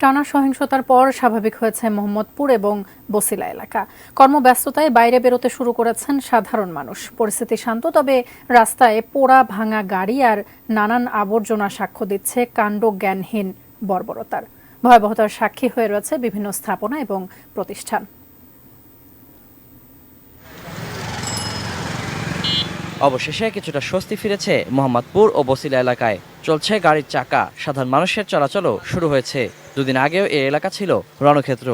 টানা সহিংসতার পর স্বাভাবিক হয়েছে মোহাম্মদপুর এবং বছিলা এলাকা। কর্মব্যস্ততায় বাইরে বেরোতে শুরু করেছেন সাধারণ মানুষ। পরিস্থিতি শান্ত, তবে রাস্তায় পোড়া ভাঙা গাড়ি আর নানান আবর্জনা সাক্ষ্য দিচ্ছে কাণ্ডজ্ঞানহীন বর্বরতার। ভয়াবহতার সাক্ষী হয়ে রয়েছে বিভিন্ন স্থাপনা এবং প্রতিষ্ঠান। অবশেষে কিছুটা স্বস্তি ফিরেছে মোহাম্মদপুর ও বছিলা এলাকায়। চলছে গাড়ির চাকা, সাধারণ মানুষের চলাচলও শুরু হয়েছে। দুদিন আগেও এই এলাকা ছিল রণক্ষেত্র।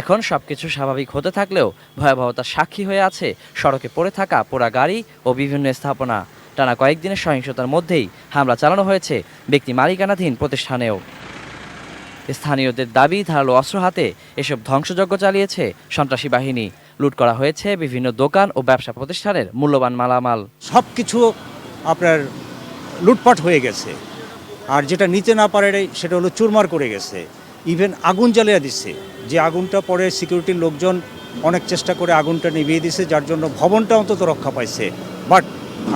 এখন সবকিছু স্বাভাবিক হতে থাকলেও ভয়াবহতার সাক্ষী হয়ে আছে সড়কে পড়ে থাকা পোড়া গাড়ি ও বিভিন্ন স্থাপনা। টানা কয়েকদিনের সহিংসতার মধ্যেই হামলা চালানো হয়েছে ব্যক্তি মালিকানাধীন প্রতিষ্ঠানেও। স্থানীয়দের দাবি, ধারালো অস্ত্র হাতে এসব ধ্বংসযজ্ঞ চালিয়েছে সন্ত্রাসী বাহিনী। লুট করা হয়েছে বিভিন্ন দোকান ও ব্যবসা প্রতিষ্ঠানের মূল্যবান মালামাল। সব কিছু আপনার লুটপাট হয়ে গেছে, আর যেটা নিতে না পারে সেটা হলো চুরমার করে গেছে। ইভেন আগুন জ্বালিয়ে দিচ্ছে, যে আগুনটা পরে সিকিউরিটির লোকজন অনেক চেষ্টা করে আগুনটা নিভিয়ে দিছে, যার জন্য ভবনটা অন্তত রক্ষা পাইছে। বাট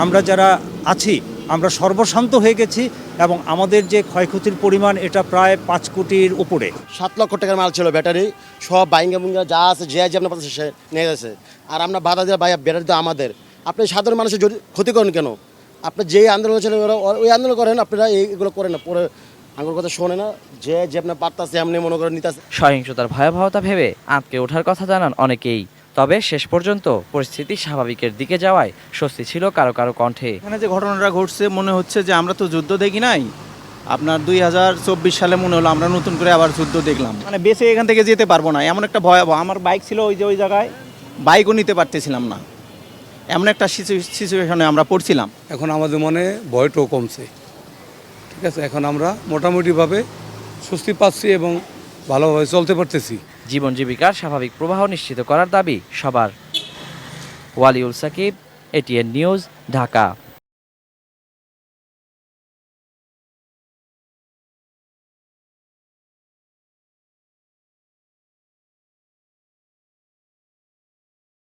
আমরা যারা আছি আমরা সর্বশান্ত হয়ে গেছি, এবং আমাদের যে ক্ষয়ক্ষতির পরিমাণ এটা প্রায় 5 কোটির উপরে। 7 লক্ষ টাকার মাল ছিল, ব্যাটারি সব বাইঙ্গা বুঙ্গা যা আছে যে আপনার পাশে সে নিয়ে গেছে। আর আমরা বাধা দিয়ে ভাই ব্যাটারি তো আমাদের, আপনি সাধারণ মানুষের ক্ষতি করেন কেন? আপনি যেই আন্দোলন ছিল ওই আন্দোলন করেন, আপনারা এইগুলো করেন না, পরে আঙ্গুর কথা শোনে না, যে আপনার পারতাছে এমনি মনে করেন নিতে। সহিংসতার ভয়াবহতা ভেবে আঁতকে ওঠার কথা জানান অনেকেই। তবে শেষ পর্যন্ত পরিস্থিতি স্বাভাবিকের দিকে যাওয়ায় স্বস্তি ছিল কারো কারো কণ্ঠে। এখানে যে ঘটনাটা ঘটছে মনে হচ্ছে যে আমরা তো যুদ্ধ দেখি নাই, আপনার 2024 সালে মনে হলো আমরা নতুন করে আবার যুদ্ধ দেখলাম। মানে বেঁচে এখান থেকে যেতে পারবো না, এমন একটা ভয়াবহ। আমার বাইক ছিল ওই জায়গায়, বাইকও নিতে পারতেছিলাম না, এমন একটা সিচুয়েশনে আমরা পড়ছিলাম। এখন আমাদের মনে ভয়টাও কমছে, ঠিক আছে। এখন আমরা মোটামুটিভাবে স্বস্তি পাচ্ছি এবং ভালোভাবে চলতে পারতেছি। জীবন জীবিকার স্বাভাবিক প্রবাহ নিশ্চিত করার দাবি সবার। Waliul Sakib, ATN news, Dhaka.